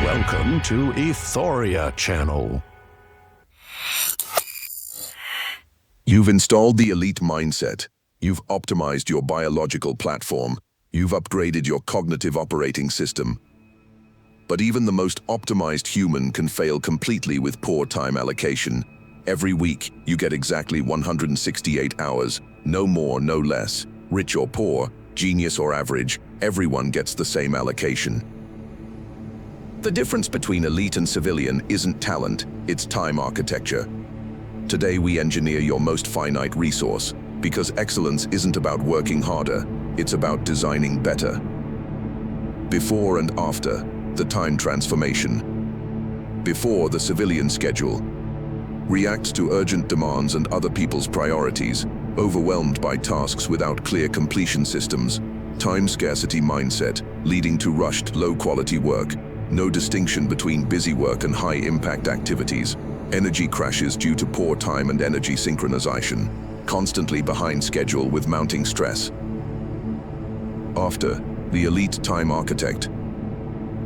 Welcome to Ethoria channel. You've installed the elite mindset. You've optimized your biological platform. You've upgraded your cognitive operating system. But even the most optimized human can fail completely with poor time allocation. Every week, you get exactly 168 hours, no more, no less. Rich or poor, genius or average, everyone gets the same allocation. The difference between elite and civilian isn't talent, it's time architecture. Today we engineer your most finite resource, because excellence isn't about working harder, it's about designing better. Before and after, the time transformation. Before, the civilian schedule reacts to urgent demands and other people's priorities, overwhelmed by tasks without clear completion systems. Time scarcity mindset, leading to rushed, low-quality work. No distinction between busy work and high-impact activities. Energy crashes due to poor time and energy synchronization. Constantly behind schedule with mounting stress. After, the elite time architect.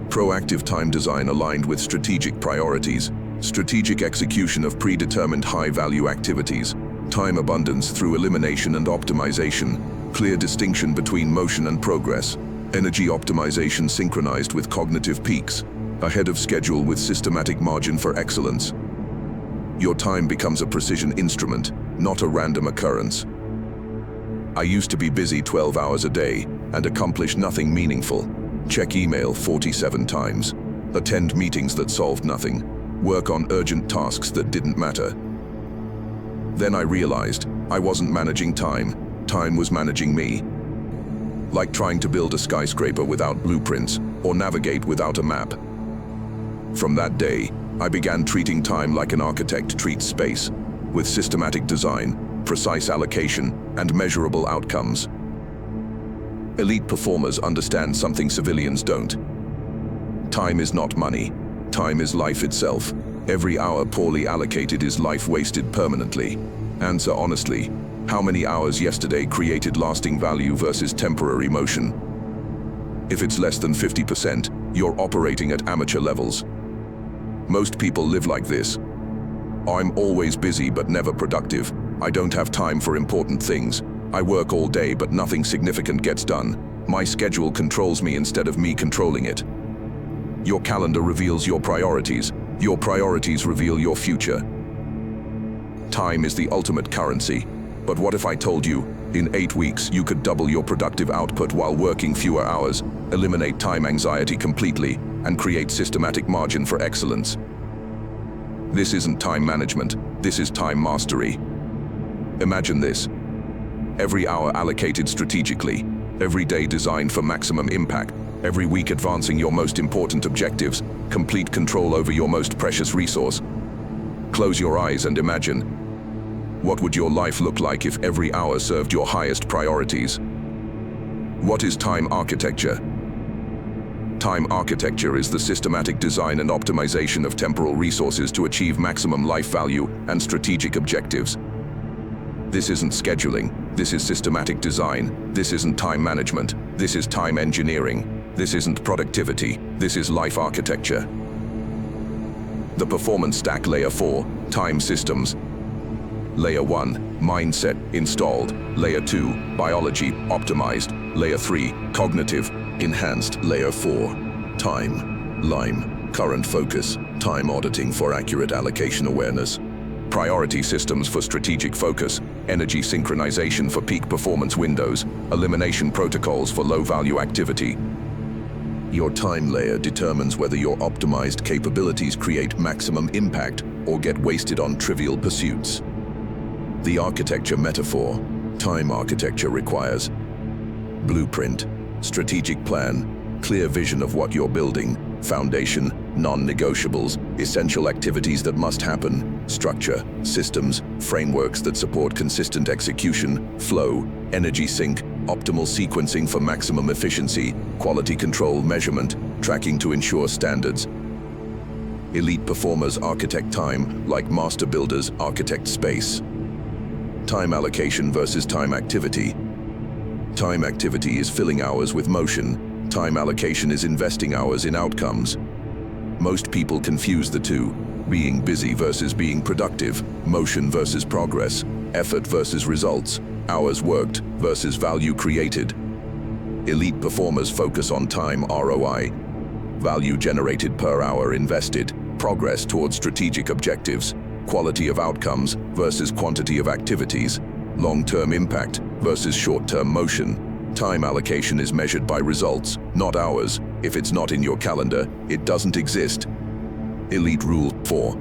Proactive time design aligned with strategic priorities. Strategic execution of predetermined high-value activities. Time abundance through elimination and optimization. Clear distinction between motion and progress. Energy optimization synchronized with cognitive peaks. Ahead of schedule with systematic margin for excellence. Your time becomes a precision instrument, not a random occurrence. I used to be busy 12 hours a day and accomplish nothing meaningful. Check email 47 times. Attend meetings that solved nothing. Work on urgent tasks that didn't matter. Then I realized I wasn't managing time. Time was managing me. Like trying to build a skyscraper without blueprints or navigate without a map. From that day, I began treating time like an architect treats space, with systematic design, precise allocation, and measurable outcomes. Elite performers understand something civilians don't. Time is not money. Time is life itself. Every hour poorly allocated is life wasted permanently. Answer honestly. How many hours yesterday created lasting value versus temporary motion? If it's less than 50%, you're operating at amateur levels. Most people live like this. I'm always busy but never productive. I don't have time for important things. I work all day but nothing significant gets done. My schedule controls me instead of me controlling it. Your calendar reveals your priorities. Your priorities reveal your future. Time is the ultimate currency. But what if I told you, in 8 weeks you could double your productive output while working fewer hours, eliminate time anxiety completely, and create systematic margin for excellence? This isn't time management, this is time mastery. Imagine this. Every hour allocated strategically, every day designed for maximum impact, every week advancing your most important objectives, complete control over your most precious resource. Close your eyes and imagine. What would your life look like if every hour served your highest priorities? What is time architecture? Time architecture is the systematic design and optimization of temporal resources to achieve maximum life value and strategic objectives. This isn't scheduling, this is systematic design, this isn't time management, this is time engineering, this isn't productivity, this is life architecture. The performance stack layer 4, time systems. Layer 1, mindset, installed. Layer 2, biology, optimized. Layer 3, cognitive, enhanced. Layer 4, time, lime, current focus, time auditing for accurate allocation awareness. Priority systems for strategic focus, energy synchronization for peak performance windows, elimination protocols for low-value activity. Your time layer determines whether your optimized capabilities create maximum impact or get wasted on trivial pursuits. The architecture metaphor, time architecture requires blueprint, strategic plan, clear vision of what you're building, foundation, non-negotiables, essential activities that must happen, structure, systems, frameworks that support consistent execution, flow, energy sync, optimal sequencing for maximum efficiency, quality control, measurement, tracking to ensure standards. Elite performers architect time like master builders architect space. Time allocation versus time activity. Time activity is filling hours with motion. Time allocation is investing hours in outcomes. Most people confuse the two: being busy versus being productive, motion versus progress, effort versus results, hours worked versus value created. Elite performers focus on time ROI, value generated per hour invested, progress towards strategic objectives, quality of outcomes versus quantity of activities, long-term impact versus short-term motion. Time allocation is measured by results, not hours. If it's not in your calendar, it doesn't exist. Elite Rule 4.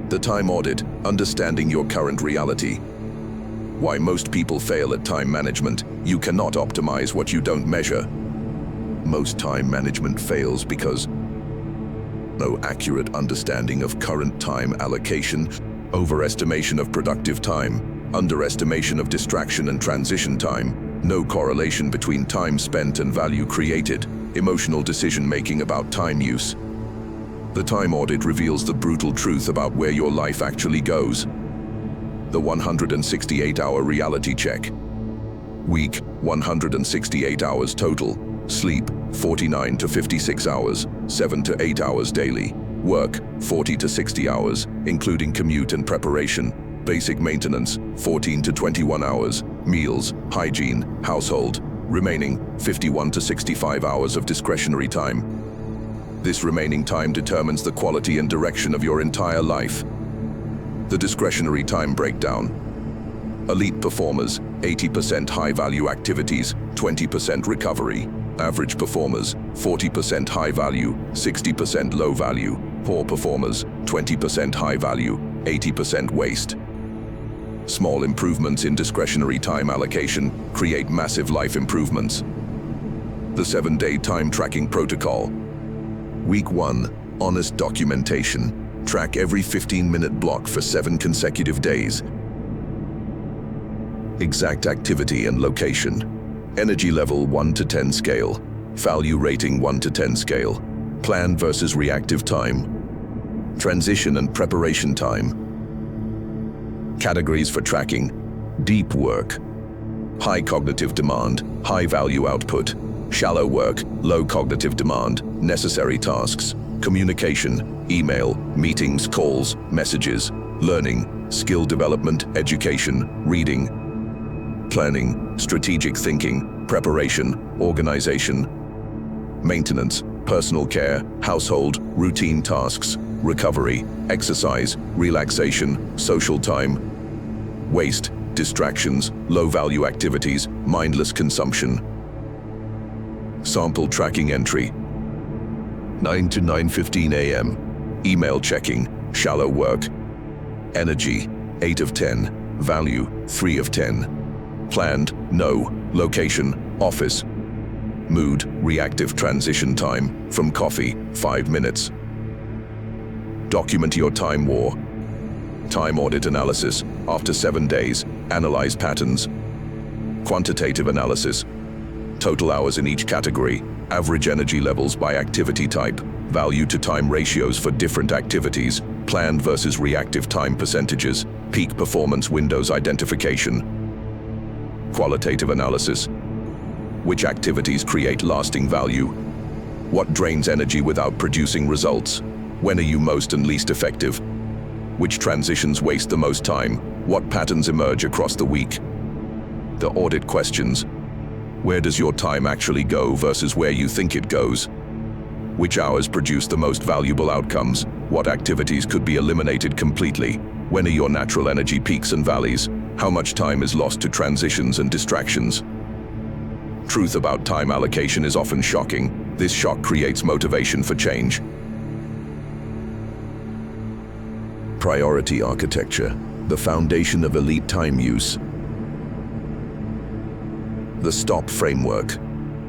The time audit: understanding your current reality. Why most people fail at time management. You cannot optimize what you don't measure. Most time management fails because no accurate understanding of current time allocation, overestimation of productive time, underestimation of distraction and transition time, no correlation between time spent and value created, emotional decision-making about time use. The time audit reveals the brutal truth about where your life actually goes. The 168-hour reality check. Week, 168 hours total. Sleep, 49 to 56 hours, 7 to 8 hours daily. Work, 40 to 60 hours, including commute and preparation. Basic maintenance, 14 to 21 hours. Meals, hygiene, household. Remaining, 51 to 65 hours of discretionary time. This remaining time determines the quality and direction of your entire life. The discretionary time breakdown. Elite performers, 80% high-value activities, 20% recovery. Average performers, 40% high value, 60% low value. Poor performers, 20% high value, 80% waste. Small improvements in discretionary time allocation create massive life improvements. The 7-day time tracking protocol. Week 1, honest documentation. Track every 15-minute block for 7 consecutive days. Exact activity and location. Energy level 1 to 10 scale. Value rating 1 to 10 scale. Planned versus reactive time. Transition and preparation time. Categories for tracking. Deep work. High cognitive demand, high value output. Shallow work, low cognitive demand, necessary tasks. Communication, email, meetings, calls, messages. Learning, skill development, education, reading. Planning, strategic thinking, preparation, organization. Maintenance, personal care, household, routine tasks. Recovery, exercise, relaxation, social time. Waste, distractions, low-value activities, mindless consumption. Sample tracking entry. 9 to 9:15 a.m. Email checking, shallow work. Energy, 8 of 10. Value, 3 of 10. Planned, no. Location, office. Mood, reactive transition time, from coffee, 5 minutes. Document your time war. Time audit analysis. After 7 days, analyze patterns. Quantitative analysis. Total hours in each category. Average energy levels by activity type. Value to time ratios for different activities. Planned versus reactive time percentages. Peak performance windows identification. Qualitative analysis. Which activities create lasting value? What drains energy without producing results? When are you most and least effective? Which transitions waste the most time? What patterns emerge across the week? The audit questions. Where does your time actually go versus where you think it goes? Which hours produce the most valuable outcomes? What activities could be eliminated completely? When are your natural energy peaks and valleys? How much time is lost to transitions and distractions? Truth about time allocation is often shocking. This shock creates motivation for change. Priority architecture, the foundation of elite time use. The STOP framework.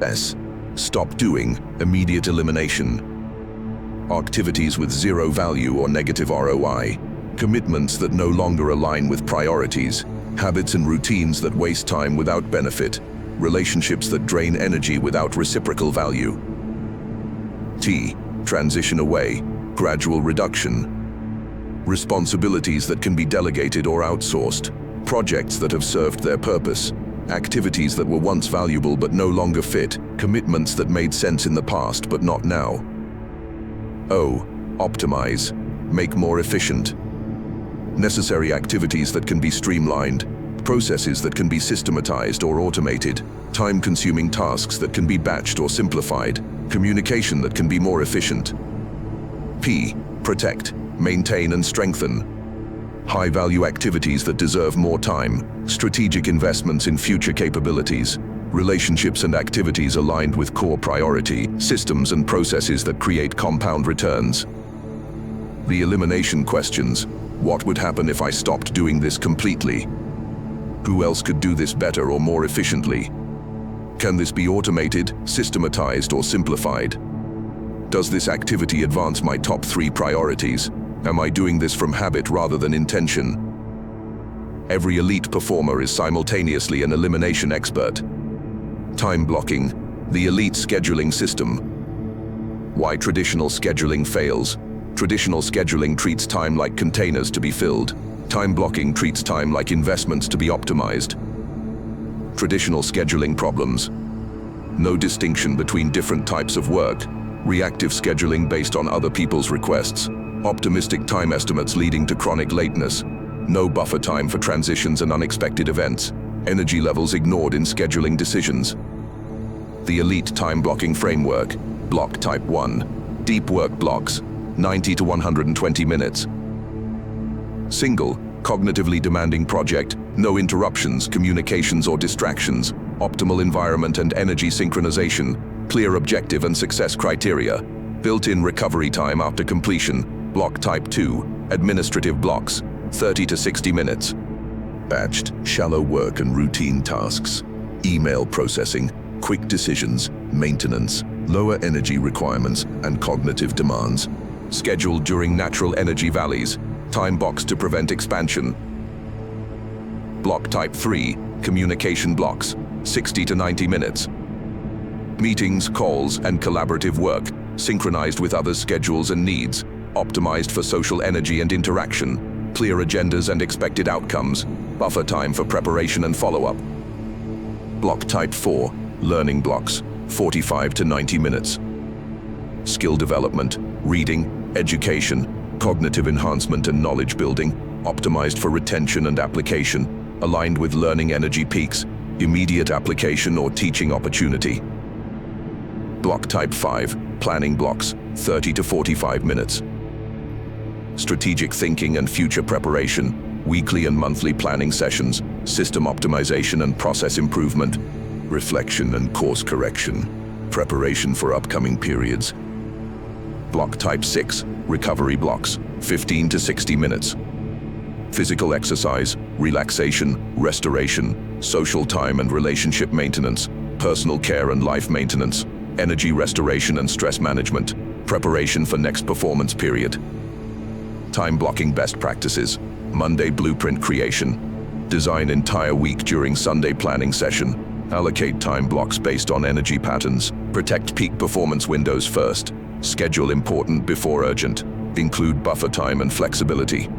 S. Stop doing, immediate elimination. Activities with zero value or negative ROI. Commitments that no longer align with priorities. Habits and routines that waste time without benefit. Relationships that drain energy without reciprocal value. T. Transition away, gradual reduction. Responsibilities that can be delegated or outsourced. Projects that have served their purpose. Activities that were once valuable but no longer fit. Commitments that made sense in the past but not now. O. Optimize. Make more efficient. Necessary activities that can be streamlined, processes that can be systematized or automated, time-consuming tasks that can be batched or simplified, communication that can be more efficient. P. Protect, maintain and strengthen. High-value activities that deserve more time, strategic investments in future capabilities, relationships and activities aligned with core priority, systems and processes that create compound returns. The elimination questions. What would happen if I stopped doing this completely? Who else could do this better or more efficiently? Can this be automated, systematized, or simplified? Does this activity advance my top 3 priorities? Am I doing this from habit rather than intention? Every elite performer is simultaneously an elimination expert. Time blocking, the elite scheduling system. Why traditional scheduling fails? Traditional scheduling treats time like containers to be filled. Time blocking treats time like investments to be optimized. Traditional scheduling problems. No distinction between different types of work. Reactive scheduling based on other people's requests. Optimistic time estimates leading to chronic lateness. No buffer time for transitions and unexpected events. Energy levels ignored in scheduling decisions. The elite time blocking framework. Block type 1. Deep work blocks. 90 to 120 minutes. Single, cognitively demanding project, no interruptions, communications or distractions, optimal environment and energy synchronization, clear objective and success criteria, built-in recovery time after completion, block type 2, administrative blocks, 30 to 60 minutes. Batched, shallow work and routine tasks, email processing, quick decisions, maintenance, lower energy requirements and cognitive demands. Scheduled during natural energy valleys, time box to prevent expansion. Block type 3, communication blocks, 60 to 90 minutes. Meetings, calls, and collaborative work, synchronized with others' schedules and needs, optimized for social energy and interaction, clear agendas and expected outcomes, buffer time for preparation and follow-up. Block type 4, learning blocks, 45 to 90 minutes. Skill development, reading, education, cognitive enhancement and knowledge building, optimized for retention and application, aligned with learning energy peaks, immediate application or teaching opportunity. Block type 5, planning blocks, 30 to 45 minutes. Strategic thinking and future preparation, weekly and monthly planning sessions, system optimization and process improvement, reflection and course correction, preparation for upcoming periods. Block type 6, recovery blocks, 15 to 60 minutes. Physical exercise, relaxation, restoration, social time and relationship maintenance, personal care and life maintenance, energy restoration and stress management, preparation for next performance period. Time blocking best practices, Monday blueprint creation, design entire week during Sunday planning session, allocate time blocks based on energy patterns, protect peak performance windows first, schedule important before urgent, include buffer time and flexibility.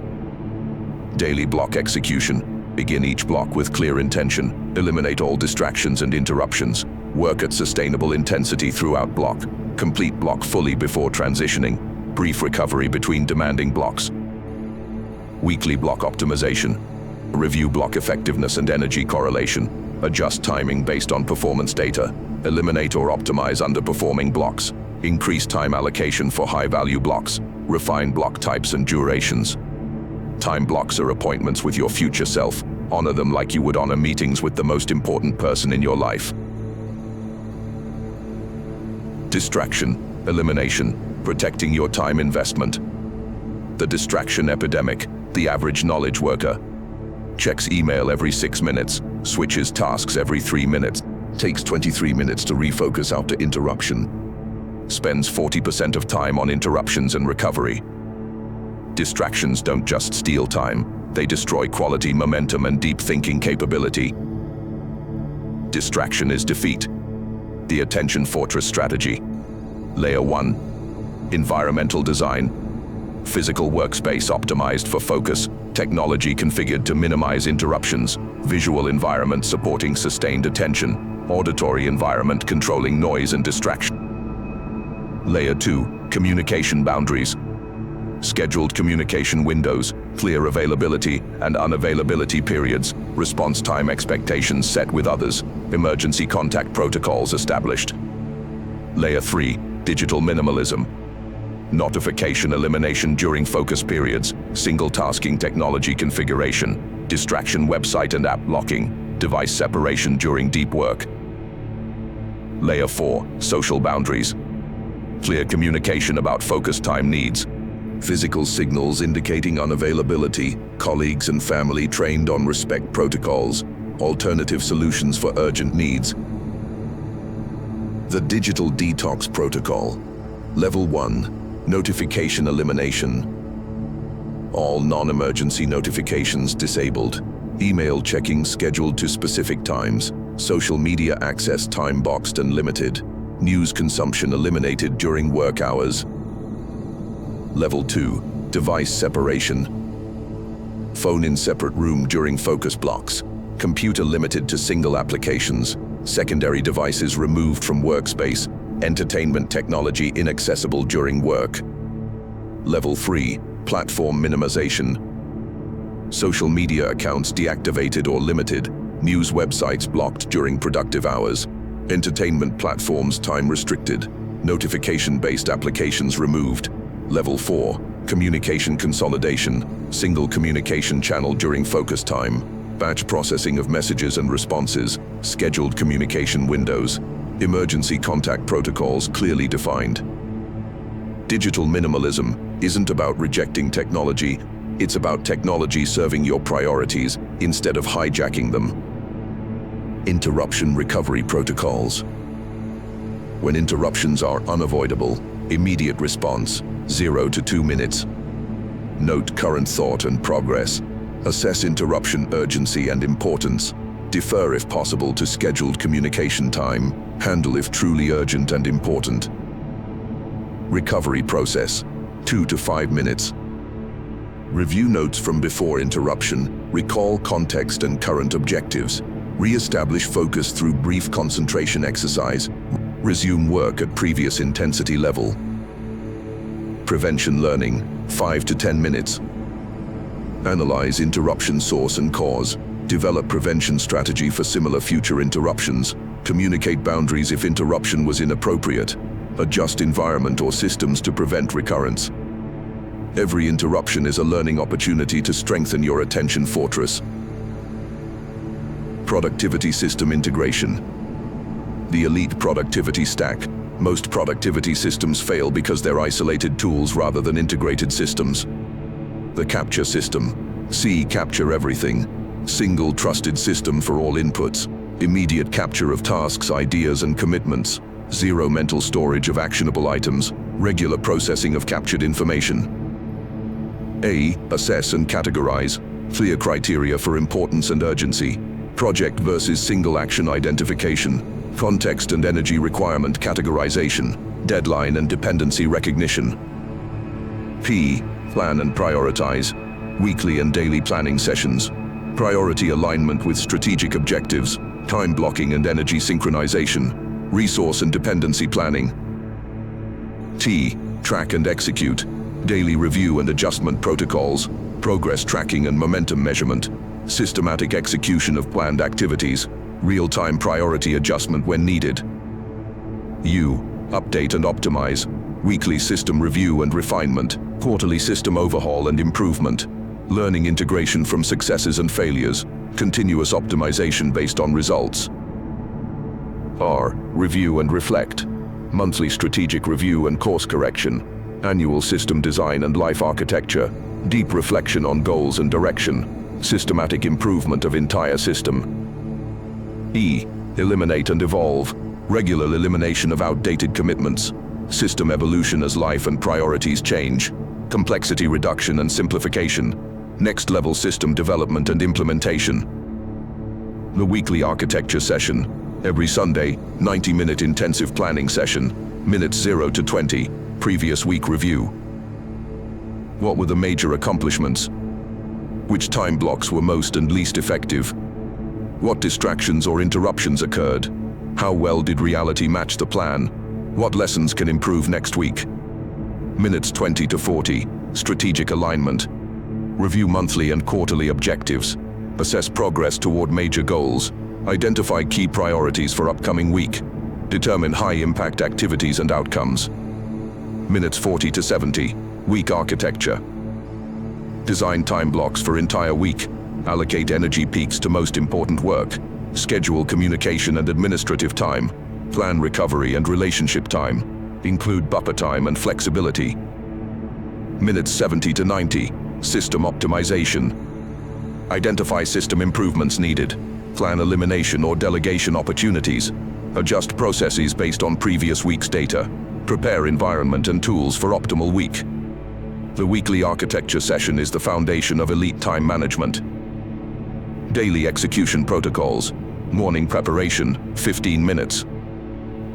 Daily block execution, begin each block with clear intention, eliminate all distractions and interruptions, work at sustainable intensity throughout block, complete block fully before transitioning, brief recovery between demanding blocks. Weekly block optimization, review block effectiveness and energy correlation, adjust timing based on performance data, eliminate or optimize underperforming blocks, increase time allocation for high-value blocks, refine block types and durations. Time blocks are appointments with your future self. Honor them like you would honor meetings with the most important person in your life. Distraction, elimination, protecting your time investment. The distraction epidemic, the average knowledge worker. Checks email every 6 minutes, switches tasks every 3 minutes, takes 23 minutes to refocus after interruption. Spends 40% of time on interruptions and recovery. Distractions don't just steal time, they destroy quality, momentum, and deep thinking capability. Distraction is defeat. The Attention Fortress Strategy. Layer 1. Environmental design. Physical workspace optimized for focus, technology configured to minimize interruptions, visual environment supporting sustained attention, auditory environment controlling noise and distraction. Layer 2. Communication boundaries. Scheduled communication windows, clear availability and unavailability periods, response time expectations set with others, emergency contact protocols established. Layer 3, digital minimalism. Notification elimination during focus periods, single tasking technology configuration, distraction website and app blocking, device separation during deep work. Layer 4, social boundaries. Clear communication about focus time needs. Physical signals indicating unavailability, colleagues and family trained on respect protocols, alternative solutions for urgent needs. The digital detox protocol. Level 1, notification elimination. All non-emergency notifications disabled. Email checking scheduled to specific times. Social media access time boxed and limited. News consumption eliminated during work hours. Level 2, device separation. Phone in separate room during focus blocks. Computer limited to single applications. Secondary devices removed from workspace. Entertainment technology inaccessible during work. Level 3, platform minimization. Social media accounts deactivated or limited. News websites blocked during productive hours. Entertainment platforms time restricted. Notification-based applications removed. Level 4, communication consolidation. Single communication channel during focus time. Batch processing of messages and responses. Scheduled communication windows. Emergency contact protocols clearly defined. Digital minimalism isn't about rejecting technology. It's about technology serving your priorities instead of hijacking them. Interruption recovery protocols. When interruptions are unavoidable, immediate response, 0 to 2 minutes. Note current thought and progress. Assess interruption urgency and importance. Defer if possible to scheduled communication time. Handle if truly urgent and important. Recovery process, 2 to 5 minutes. Review notes from before interruption. Recall context and current objectives. Re-establish focus through brief concentration exercise. Resume work at previous intensity level. Prevention learning, 5 to 10 minutes. Analyze interruption source and cause. Develop prevention strategy for similar future interruptions. Communicate boundaries if interruption was inappropriate. Adjust environment or systems to prevent recurrence. Every interruption is a learning opportunity to strengthen your attention fortress. Productivity system integration. The elite productivity stack. Most productivity systems fail because they're isolated tools rather than integrated systems. The capture system. C, capture everything. Single trusted system for all inputs. Immediate capture of tasks, ideas, and commitments. Zero mental storage of actionable items. Regular processing of captured information. A, assess and categorize. Clear criteria for importance and urgency. Project versus single action identification. Context and energy requirement categorization. Deadline and dependency recognition. P, plan and prioritize. Weekly and daily planning sessions. Priority alignment with strategic objectives. Time blocking and energy synchronization. Resource and dependency planning. T, track and execute. Daily review and adjustment protocols. Progress tracking and momentum measurement. Systematic execution of planned activities. Real-time priority adjustment when needed. U, update and optimize. Weekly system review and refinement. Quarterly system overhaul and improvement. Learning integration from successes and failures. Continuous optimization based on results. R, review and reflect. Monthly strategic review and course correction. Annual system design and life architecture. Deep reflection on goals and direction. Systematic improvement of entire system. E, eliminate and evolve. Regular elimination of outdated commitments. System evolution as life and priorities change. Complexity reduction and simplification. Next level system development and implementation. The weekly architecture session. Every Sunday, 90-minute intensive planning session. Minutes 0 to 20. Previous week review. What were the major accomplishments? Which time blocks were most and least effective? What distractions or interruptions occurred? How well did reality match the plan? What lessons can improve next week? Minutes 20 to 40, strategic alignment. Review monthly and quarterly objectives. Assess progress toward major goals. Identify key priorities for upcoming week. Determine high-impact activities and outcomes. Minutes 40 to 70, week architecture. Design time blocks for entire week. Allocate energy peaks to most important work. Schedule communication and administrative time. Plan recovery and relationship time. Include buffer time and flexibility. Minutes 70 to 90, system optimization. Identify system improvements needed. Plan elimination or delegation opportunities. Adjust processes based on previous week's data. Prepare environment and tools for optimal week. The weekly architecture session is the foundation of elite time management. Daily execution protocols. Morning preparation, 15 minutes.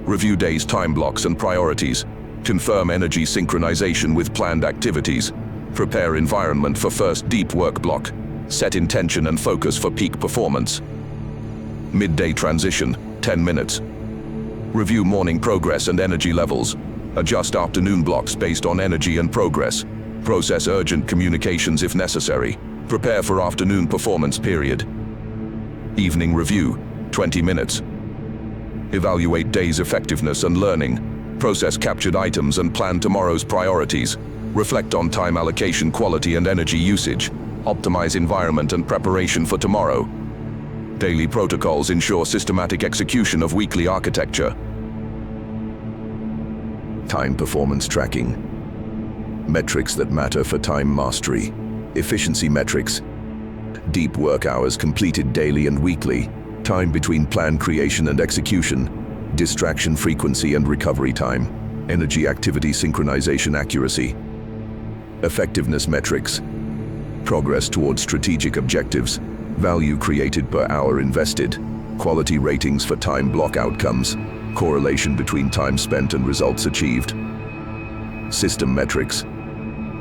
Review day's time blocks and priorities. Confirm energy synchronization with planned activities. Prepare environment for first deep work block. Set intention and focus for peak performance. Midday transition, 10 minutes. Review morning progress and energy levels. Adjust afternoon blocks based on energy and progress. Process urgent communications if necessary. Prepare for afternoon performance period. Evening review, 20 minutes. Evaluate day's effectiveness and learning. Process captured items and plan tomorrow's priorities. Reflect on time allocation, quality and energy usage. Optimize environment and preparation for tomorrow. Daily protocols ensure systematic execution of weekly architecture. Time performance tracking. Metrics that matter for time mastery. Efficiency metrics. Deep work hours completed daily and weekly. Time between plan creation and execution. Distraction frequency and recovery time. Energy activity synchronization accuracy. Effectiveness metrics. Progress towards strategic objectives. Value created per hour invested. Quality ratings for time block outcomes. Correlation between time spent and results achieved. System metrics.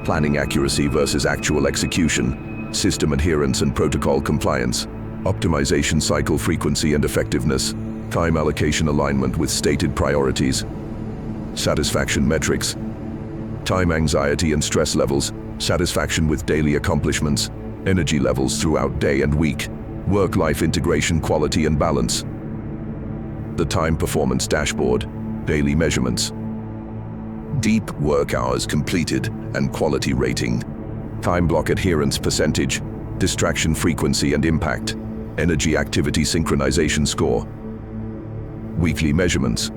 Planning accuracy versus actual execution. System adherence and protocol compliance. Optimization cycle frequency and effectiveness. Time allocation alignment with stated priorities. Satisfaction metrics. Time anxiety and stress levels. Satisfaction with daily accomplishments. Energy levels throughout day and week. Work-life integration, quality and balance. The time performance dashboard. Daily measurements. Deep work hours completed and quality rating. Time block adherence percentage. Distraction frequency and impact. Energy activity synchronization score. Weekly measurements.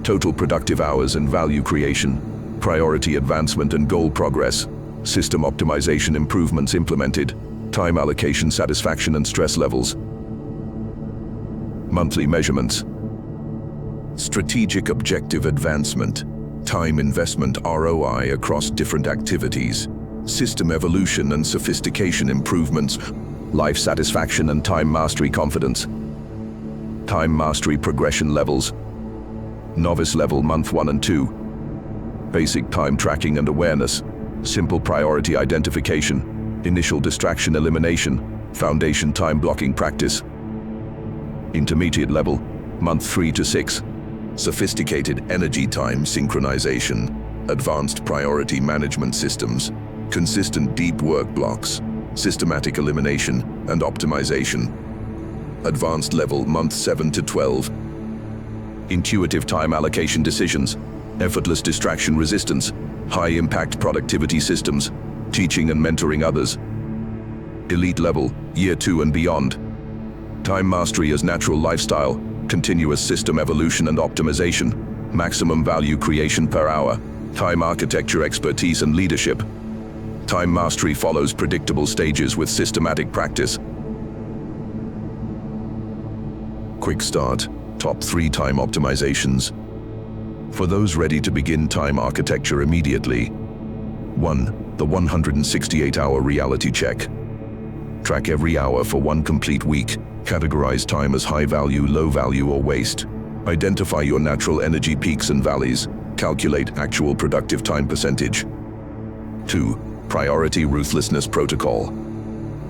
Total productive hours and value creation. Priority advancement and goal progress. System optimization improvements implemented. Time allocation satisfaction and stress levels. Monthly measurements. Strategic objective advancement. Time investment ROI across different activities. System evolution and sophistication improvements. Life satisfaction and time mastery confidence. Time mastery progression levels. Novice level month 1 and 2. Basic time tracking and awareness. Simple priority identification. Initial distraction elimination. Foundation time blocking practice. Intermediate level, month 3 to 6. Sophisticated energy time synchronization. Advanced priority management systems. Consistent deep work blocks. Systematic elimination and optimization. Advanced level, month 7 to 12. Intuitive time allocation decisions. Effortless distraction resistance. High-impact productivity systems. Teaching and mentoring others. Elite level, year 2 and beyond. Time mastery as natural lifestyle. Continuous system evolution and optimization. Maximum value creation per hour. Time architecture expertise and leadership. Time mastery follows predictable stages with systematic practice. Quick start. Top 3 time optimizations. For those ready to begin time architecture immediately. 1. The 168-hour reality check. Track every hour for 1 complete week. Categorize time as high value, low value, or waste. Identify your natural energy peaks and valleys. Calculate actual productive time percentage. 2. Priority ruthlessness protocol.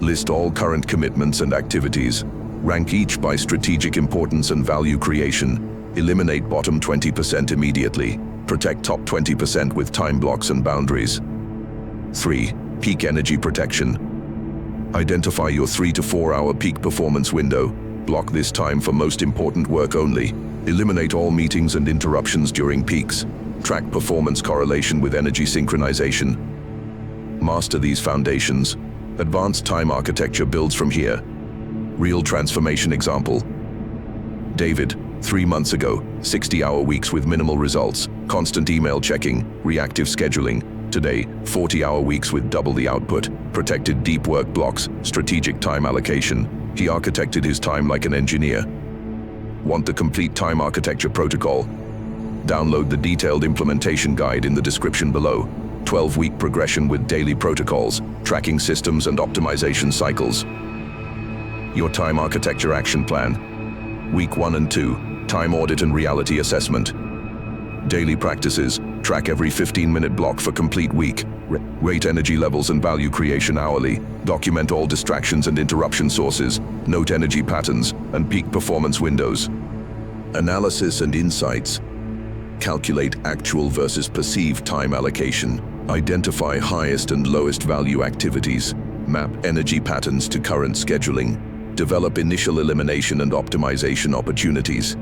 List all current commitments and activities. Rank each by strategic importance and value creation. Eliminate bottom 20% immediately. Protect top 20% with time blocks and boundaries. 3. Peak energy protection. Identify your 3 to 4 hour peak performance window. Block this time for most important work only. Eliminate all meetings and interruptions during peaks. Track performance correlation with energy synchronization. Master these foundations. Advanced time architecture builds from here. Real transformation example. David, 3 months ago, 60-hour weeks with minimal results, constant email checking, reactive scheduling. Today, 40-hour weeks with double the output, protected deep work blocks, strategic time allocation. He architected his time like an engineer. Want the complete time architecture protocol? Download the detailed implementation guide in the description below. 12-week progression with daily protocols, tracking systems and optimization cycles. Your time architecture action plan. Week 1 and 2, time audit and reality assessment. Daily practices, track every 15-minute block for complete week. Rate energy levels and value creation hourly. Document all distractions and interruption sources. Note energy patterns and peak performance windows. Analysis and insights. Calculate actual versus perceived time allocation. Identify highest and lowest value activities. Map energy patterns to current scheduling. Develop initial elimination and optimization opportunities.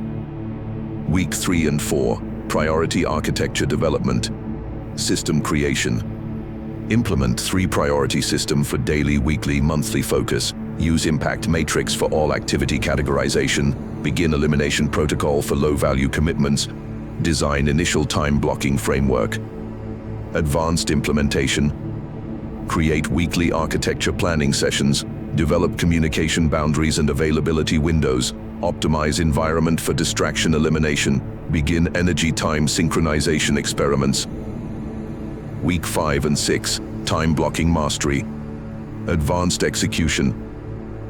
Week 3 and 4, priority architecture development. System creation. Implement 3 priority system for daily, weekly, monthly focus. Use impact matrix for all activity categorization. Begin elimination protocol for low-value commitments. Design initial time blocking framework. Advanced implementation. Create weekly architecture planning sessions. Develop communication boundaries and availability windows. Optimize environment for distraction elimination. Begin energy time synchronization experiments. Week 5 and 6, time blocking mastery. Advanced execution.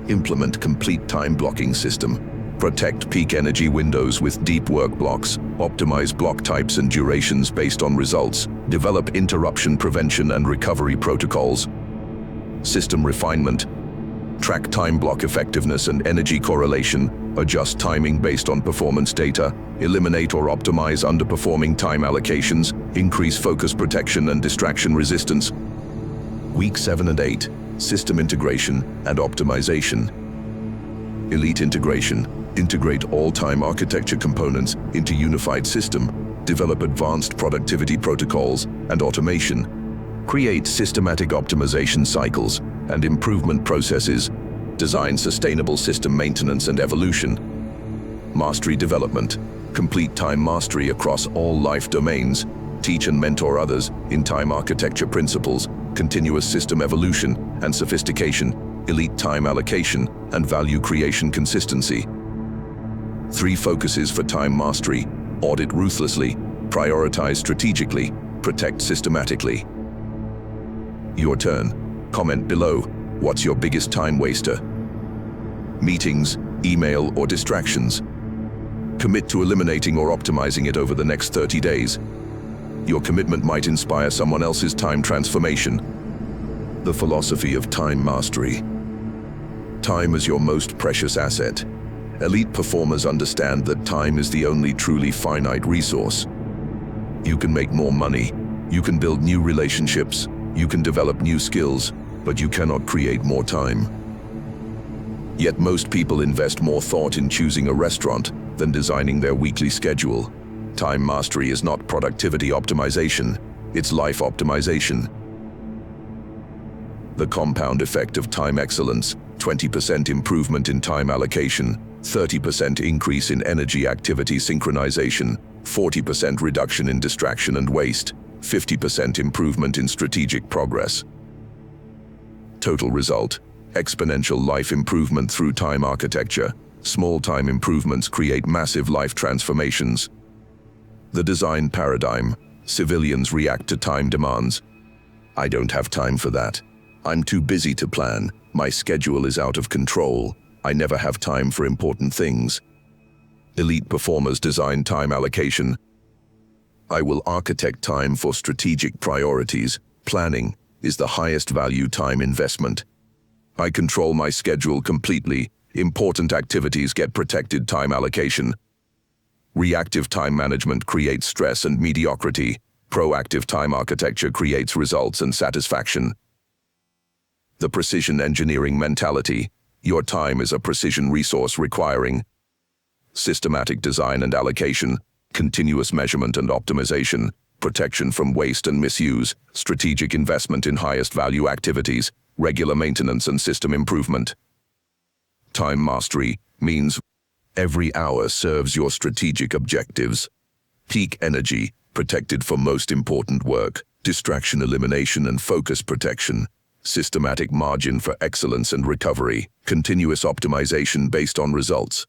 Implement complete time blocking system. Protect peak energy windows with deep work blocks. Optimize block types and durations based on results. Develop interruption prevention and recovery protocols. System refinement. Track time block effectiveness and energy correlation. Adjust timing based on performance data. Eliminate or optimize underperforming time allocations. Increase focus protection and distraction resistance. Week 7 and 8, system integration and optimization. Elite integration. Integrate all time architecture components into unified system. Develop advanced productivity protocols and automation. Create systematic optimization cycles and improvement processes. Design sustainable system maintenance and evolution. Mastery development. Complete time mastery across all life domains. Teach and mentor others in time architecture principles, continuous system evolution and sophistication, elite time allocation, and value creation consistency. 3 focuses for time mastery. Audit ruthlessly, prioritize strategically, protect systematically. Your turn. Comment below. What's your biggest time waster? Meetings, email, or distractions? Commit to eliminating or optimizing it over the next 30 days. Your commitment might inspire someone else's time transformation. The philosophy of time mastery. Time is your most precious asset. Elite performers understand that time is the only truly finite resource. You can make more money, you can build new relationships, you can develop new skills, but you cannot create more time. Yet most people invest more thought in choosing a restaurant than designing their weekly schedule. Time mastery is not productivity optimization, it's life optimization. The compound effect of time excellence: 20% improvement in time allocation, 30% increase in energy activity synchronization, 40% reduction in distraction and waste, 50% improvement in strategic progress. Total result: exponential life improvement through time architecture. Small time improvements create massive life transformations. The design paradigm: civilians react to time demands. I don't have time for that. I'm too busy to plan. My schedule is out of control. I never have time for important things. Elite performers design time allocation. I will architect time for strategic priorities. Planning is the highest value time investment. I control my schedule completely. Important activities get protected time allocation. Reactive time management creates stress and mediocrity. Proactive time architecture creates results and satisfaction. The precision engineering mentality. Your time is a precision resource requiring systematic design and allocation, continuous measurement and optimization, protection from waste and misuse, strategic investment in highest value activities, regular maintenance and system improvement. Time mastery means every hour serves your strategic objectives. Peak energy, protected for most important work, distraction elimination and focus protection, systematic margin for excellence and recovery, continuous optimization based on results.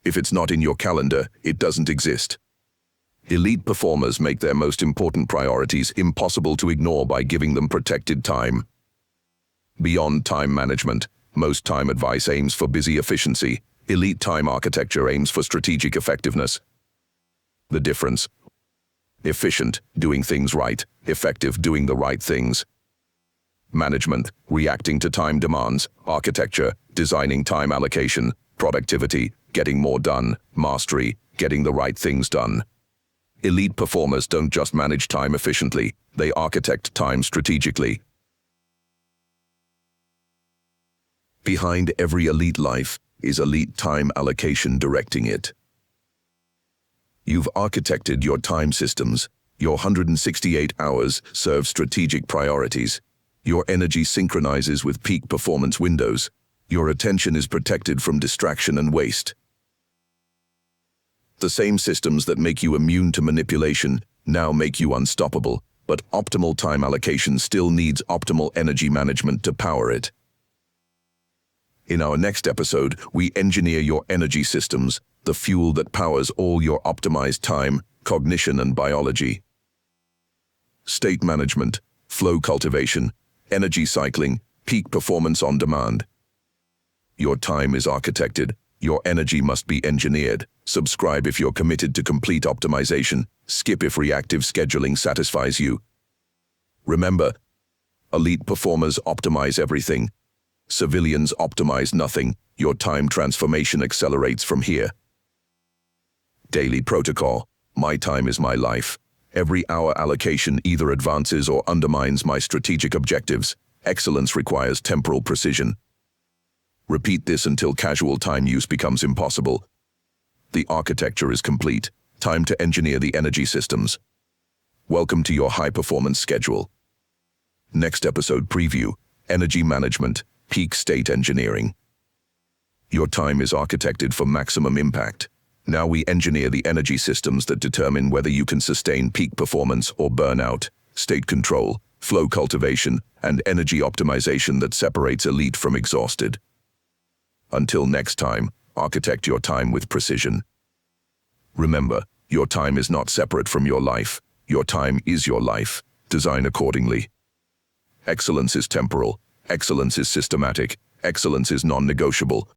If it's not in your calendar, it doesn't exist. Elite performers make their most important priorities impossible to ignore by giving them protected time. Beyond time management, most time advice aims for busy efficiency. Elite time architecture aims for strategic effectiveness. The difference: efficient, doing things right; effective, doing the right things. Management, reacting to time demands; architecture, designing time allocation; productivity, getting more done; mastery, getting the right things done. Elite performers don't just manage time efficiently, they architect time strategically. Behind every elite life is elite time allocation directing it. You've architected your time systems. Your 168 hours serve strategic priorities. Your energy synchronizes with peak performance windows. Your attention is protected from distraction and waste. The same systems that make you immune to manipulation now make you unstoppable, but optimal time allocation still needs optimal energy management to power it. In our next episode, we engineer your energy systems, the fuel that powers all your optimized time, cognition, and biology. State management, flow cultivation, energy cycling, peak performance on demand. Your time is architected. Your energy must be engineered. Subscribe if you're committed to complete optimization. Skip if reactive scheduling satisfies you. Remember, elite performers optimize everything. Civilians optimize nothing. Your time transformation accelerates from here. Daily protocol. My time is my life. Every hour allocation either advances or undermines my strategic objectives. Excellence requires temporal precision. Repeat this until casual time use becomes impossible. The architecture is complete. Time to engineer the energy systems. Welcome to your high-performance schedule. Next episode preview: energy management, peak state engineering. Your time is architected for maximum impact. Now we engineer the energy systems that determine whether you can sustain peak performance or burnout. State control, flow cultivation, and energy optimization that separates elite from exhausted. Until next time, architect your time with precision. Remember, your time is not separate from your life. Your time is your life. Design accordingly. Excellence is temporal. Excellence is systematic. Excellence is non-negotiable.